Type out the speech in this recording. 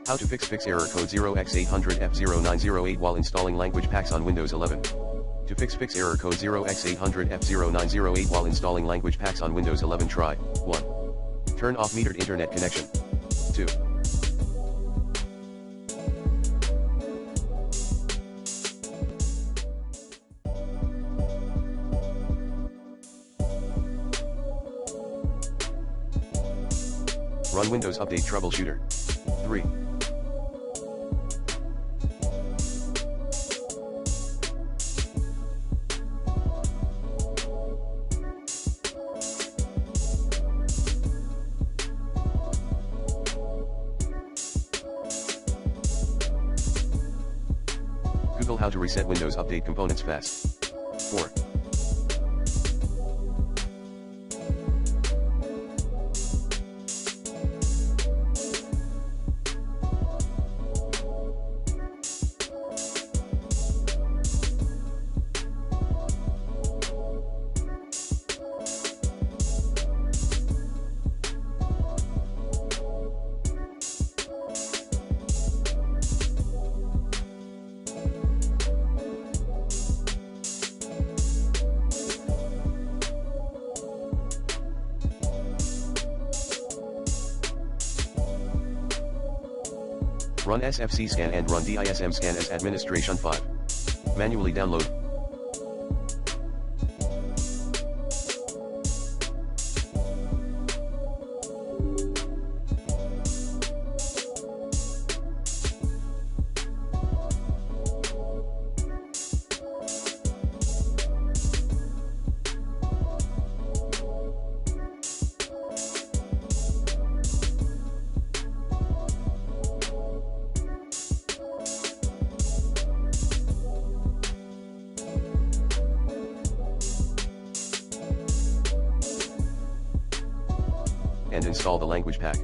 How to fix error code 0x800F0908 while installing language packs on Windows 11. To fix error code 0x800F0908 while installing language packs on Windows 11, try 1. Turn off metered internet connection. 2. Run Windows Update Troubleshooter. 3. Google how to reset Windows Update components fast. 4. Run SFC scan and run DISM scan as administration 5. Manually download. And install the language pack.